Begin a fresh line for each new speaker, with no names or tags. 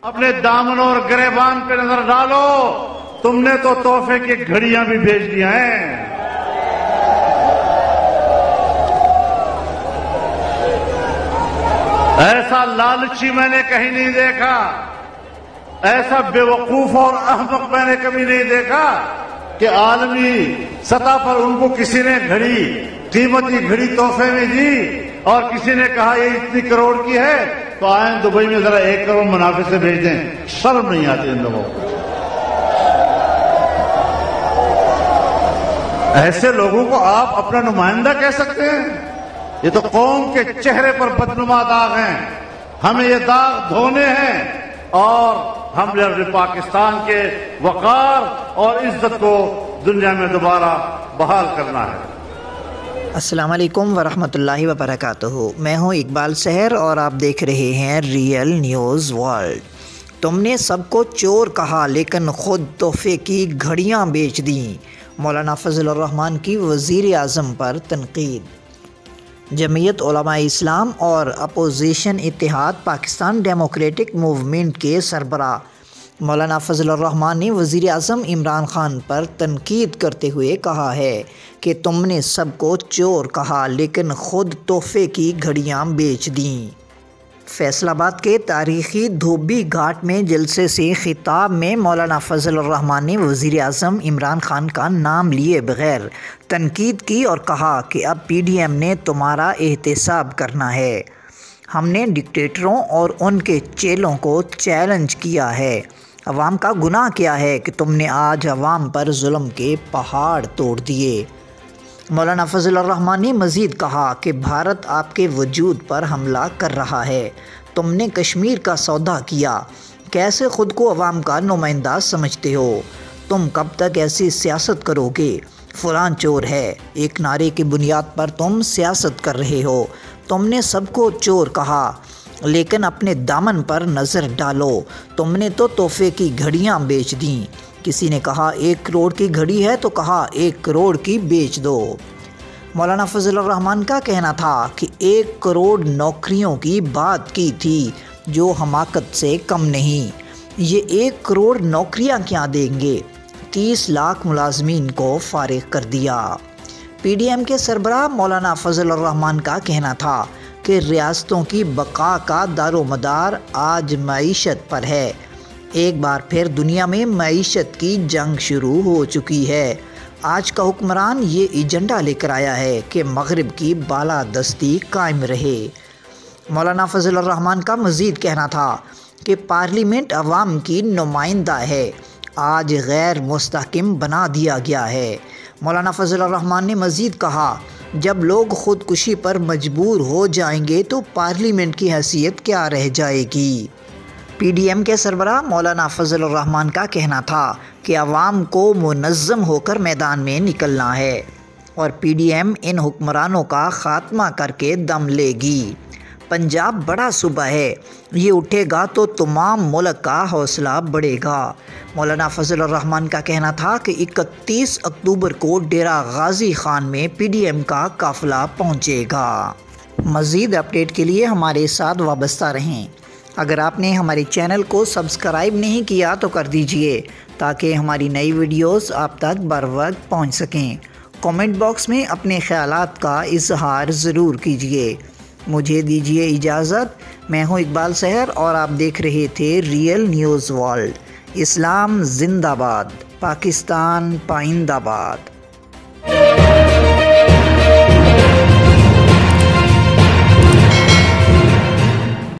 اپنے دامنوں اور گریبان پہ نظر ڈالو، تم نے تو تحفے کی گھڑیاں بھی بھیج دی ہیں۔ ایسا لالچی میں نے کہیں نہیں دیکھا، ایسا بے وقوف اور احمق میں نے کبھی نہیں دیکھا کہ عالمی سطح پر ان کو کسی نے گھڑی، قیمتی گھڑی تحفے میں دی اور کسی نے کہا یہ اتنی کروڑ کی ہے تو آئیں دبئی میں ذرا 1 کروڑ منافع سے بھیج دیں۔ شرم نہیں آتی ان لوگوں کو؟ ایسے لوگوں کو آپ اپنا نمائندہ کہہ سکتے ہیں؟ یہ تو قوم کے چہرے پر بدنما داغ ہیں، ہمیں یہ داغ دھونے ہیں اور ہم نے پاکستان کے وقار اور عزت کو دنیا میں دوبارہ بحال کرنا ہے۔
السلام علیکم ورحمۃ اللہ وبرکاتہ، میں ہوں اقبال سحر اور آپ دیکھ رہے ہیں ریئل نیوز ورلڈ۔ تم نے سب کو چور کہا لیکن خود تحفے کی گھڑیاں بیچ دیں، مولانا فضل الرحمان کی وزیر اعظم پر تنقید۔ جمعیت علماء اسلام اور اپوزیشن اتحاد پاکستان ڈیموکریٹک موومنٹ کے سربراہ مولانا فضل الرحمان نے وزیر اعظم عمران خان پر تنقید کرتے ہوئے کہا ہے کہ تم نے سب کو چور کہا لیکن خود تحفے کی گھڑیاں بیچ دیں۔ فیصل آباد کے تاریخی دھوبی گھاٹ میں جلسے سے خطاب میں مولانا فضل الرحمان نے وزیر اعظم عمران خان کا نام لیے بغیر تنقید کی اور کہا کہ اب پی ڈی ایم نے تمہارا احتساب کرنا ہے۔ ہم نے ڈکٹیٹروں اور ان کے چیلوں کو چیلنج کیا ہے۔ عوام کا گناہ کیا ہے کہ تم نے آج عوام پر ظلم کے پہاڑ توڑ دیے۔ مولانا فضل الرحمان نے مزید کہا کہ بھارت آپ کے وجود پر حملہ کر رہا ہے، تم نے کشمیر کا سودا کیا، کیسے خود کو عوام کا نمائندہ سمجھتے ہو؟ تم کب تک ایسی سیاست کرو گے؟ فلاں چور ہے، ایک نعرے کی بنیاد پر تم سیاست کر رہے ہو۔ تم نے سب کو چور کہا لیکن اپنے دامن پر نظر ڈالو، تم نے تو تحفے کی گھڑیاں بیچ دیں۔ کسی نے کہا 1 کروڑ کی گھڑی ہے تو کہا 1 کروڑ کی بیچ دو۔ مولانا فضل الرحمان کا کہنا تھا کہ 1 کروڑ نوکریوں کی بات کی تھی جو حماقت سے کم نہیں۔ یہ 1 کروڑ نوکریاں کیا دیں گے؟ 30 لاکھ ملازمین کو فارغ کر دیا۔ پی ڈی ایم کے سربراہ مولانا فضل الرحمان کا کہنا تھا کہ ریاستوں کی بقا کا دار و مدار آج معیشت پر ہے۔ ایک بار پھر دنیا میں معیشت کی جنگ شروع ہو چکی ہے۔ آج کا حکمران یہ ایجنڈا لے کر آیا ہے کہ مغرب کی بالادستی قائم رہے۔ مولانا فضل الرحمان کا مزید کہنا تھا کہ پارلیمنٹ عوام کی نمائندہ ہے، آج غیر مستحکم بنا دیا گیا ہے۔ مولانا فضل الرحمان نے مزید کہا جب لوگ خودکشی پر مجبور ہو جائیں گے تو پارلیمنٹ کی حیثیت کیا رہ جائے گی؟ پی ڈی ایم کے سربراہ مولانا فضل الرحمان کا کہنا تھا کہ عوام کو منظم ہو کر میدان میں نکلنا ہے اور پی ڈی ایم ان حکمرانوں کا خاتمہ کر کے دم لے گی۔ پنجاب بڑا صوبہ ہے، یہ اٹھے گا تو تمام ملک کا حوصلہ بڑھے گا۔ مولانا فضل الرحمان کا کہنا تھا کہ 31 اکتوبر کو ڈیرہ غازی خان میں پی ڈی ایم کا قافلہ پہنچے گا۔ مزید اپڈیٹ کے لیے ہمارے ساتھ وابستہ رہیں۔ اگر آپ نے ہمارے چینل کو سبسکرائب نہیں کیا تو کر دیجئے تاکہ ہماری نئی ویڈیوز آپ تک بر وقت پہنچ سکیں۔ کامنٹ باکس میں اپنے خیالات کا اظہار ضرور کیجئے۔ مجھے دیجئے اجازت، میں ہوں اقبال سحر اور آپ دیکھ رہے تھے ریئل نیوز ورلڈ۔ اسلام زندہ باد، پاکستان پائندہ باد۔